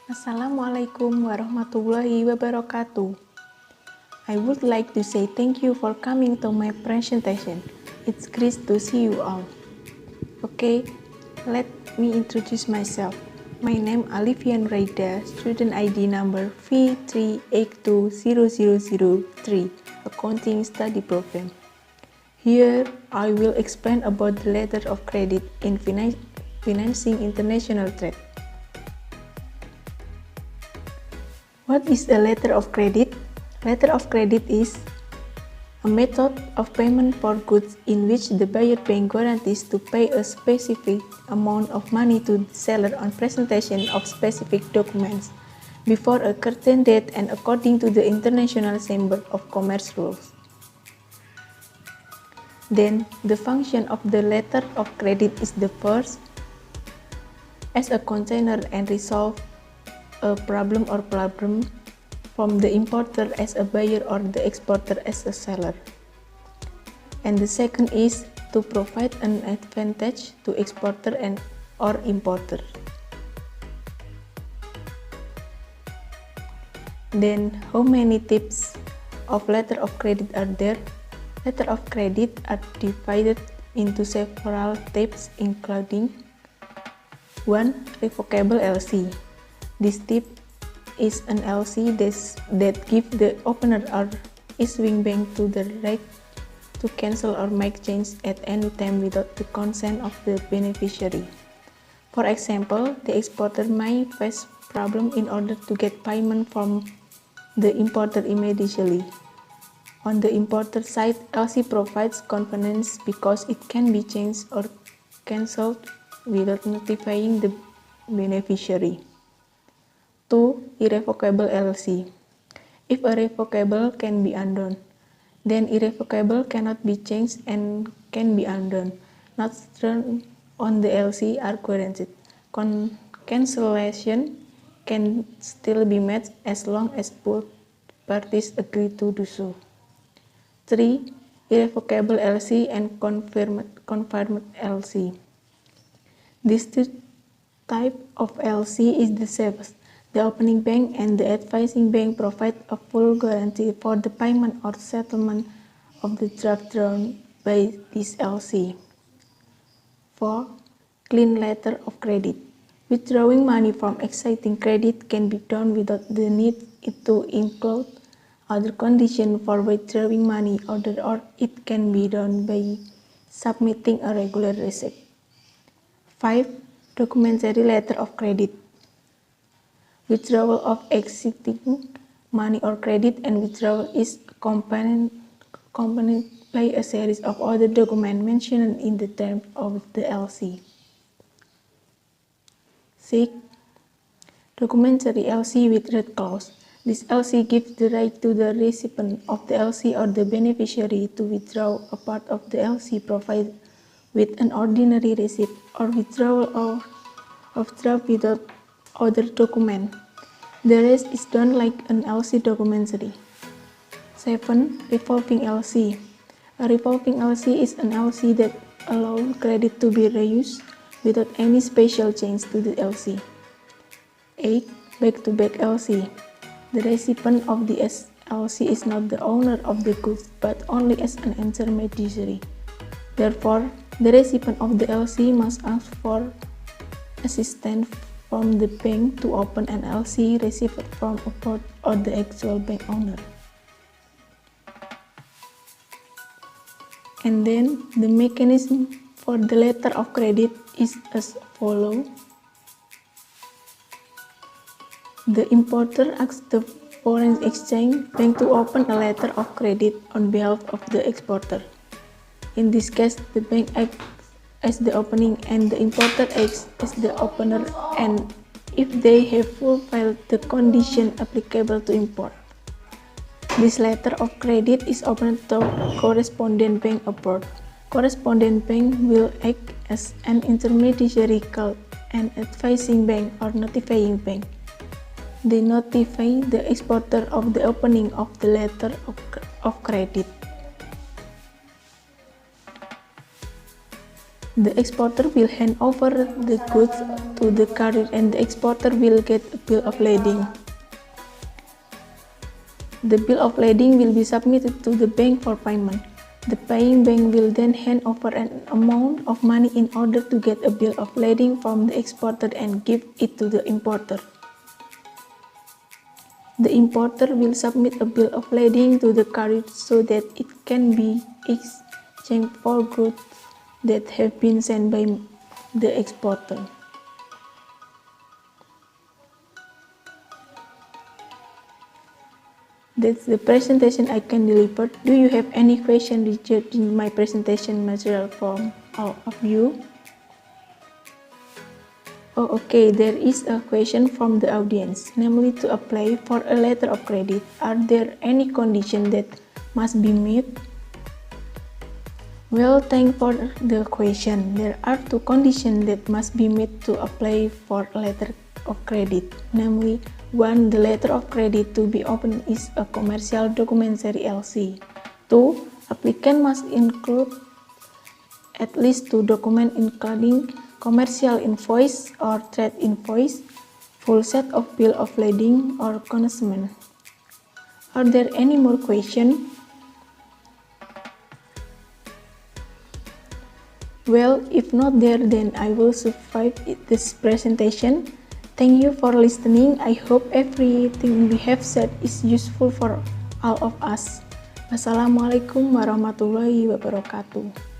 Assalamualaikum warahmatullahi wabarakatuh. I would like to say thank you for coming to my presentation. It's great to see you all. Okay, let me introduce myself. My name Alifian Raida, student ID number V3820003, Accounting Study Program. Here, I will explain about the letter of credit in financing international trade. What is a letter of credit? Letter of credit is a method of payment for goods in which the buyer bank guarantees to pay a specific amount of money to the seller on presentation of specific documents before a certain date and according to the International Chamber of Commerce rules. Then, the function of the letter of credit is the first, as a container and resolve a problem or problem from the importer as a buyer or the exporter as a seller. And the second is to provide an advantage to exporter and or importer. Then, how many types of letter of credit are there? Letter of credit are divided into several types including 1. Revocable LC. This type is an LC that gives the opener or issuing bank to the right to cancel or make change at any time without the consent of the beneficiary. For example, the exporter may face problem in order to get payment from the importer immediately. On the importer side, LC provides convenience because it can be changed or cancelled without notifying the beneficiary. 2. Irrevocable LC. If a revocable can be undone, then irrevocable cannot be changed and can be undone. Notes on the LC are guaranteed. Cancellation can still be made as long as both parties agree to do so. 3. Irrevocable LC and confirmed LC. This type of LC is the safest. The opening bank and the advising bank provide a full guarantee for the payment or settlement of the draft drawn by this LC. 4. Clean letter of credit. Withdrawing money from existing credit can be done without the need to include other conditions for withdrawing money, or it can be done by submitting a regular receipt. 5. Documentary letter of credit. Withdrawal of existing money or credit and withdrawal is accompanied by a series of other documents mentioned in the terms of the LC. 6. Documentary LC with red clause. This LC gives the right to the recipient of the LC or the beneficiary to withdraw a part of the LC provided with an ordinary receipt or withdrawal of draft without other document. The rest is done like an LC documentary. 7. Revolving LC. A revolving LC is an LC that allows credit to be reused without any special change to the LC. 8. Back-to-back LC. The recipient of the LC is not the owner of the goods, but only as an intermediary. Therefore, the recipient of the LC must ask for assistance from the bank to open an LC received from a port or the actual bank owner. And then the mechanism for the letter of credit is as follows. The importer asks the foreign exchange bank to open a letter of credit on behalf of the exporter. In this case, the bank acts as the opening and the importer acts as the opener, and if they have fulfilled the condition applicable to import. This letter of credit is opened to correspondent bank abroad. Correspondent bank will act as an intermediary called an advising bank or notifying bank. They notify the exporter of the opening of the letter of credit. The exporter will hand over the goods to the carrier and the exporter will get a bill of lading. The bill of lading will be submitted to the bank for payment. The paying bank will then hand over an amount of money in order to get a bill of lading from the exporter and give it to the importer. The importer will submit a bill of lading to the carrier so that it can be exchanged for goods that have been sent by the exporter. That's the presentation I can deliver. Do you have any question regarding my presentation material from all of you? Oh, okay, there is a question from the audience, namely to apply for a letter of credit. Are there any conditions that must be met? Well, thanks for the question. There are two conditions that must be met to apply for a letter of credit, namely, 1. The letter of credit to be opened is a commercial document seri LC. 2. Applicant must include at least 2 documents including commercial invoice or trade invoice, full set of bill of lading or consignment. Are there any more questions? Well, if not there, then I will survive this presentation. Thank you for listening. I hope everything we have said is useful for all of us. Wassalamualaikum warahmatullahi wabarakatuh.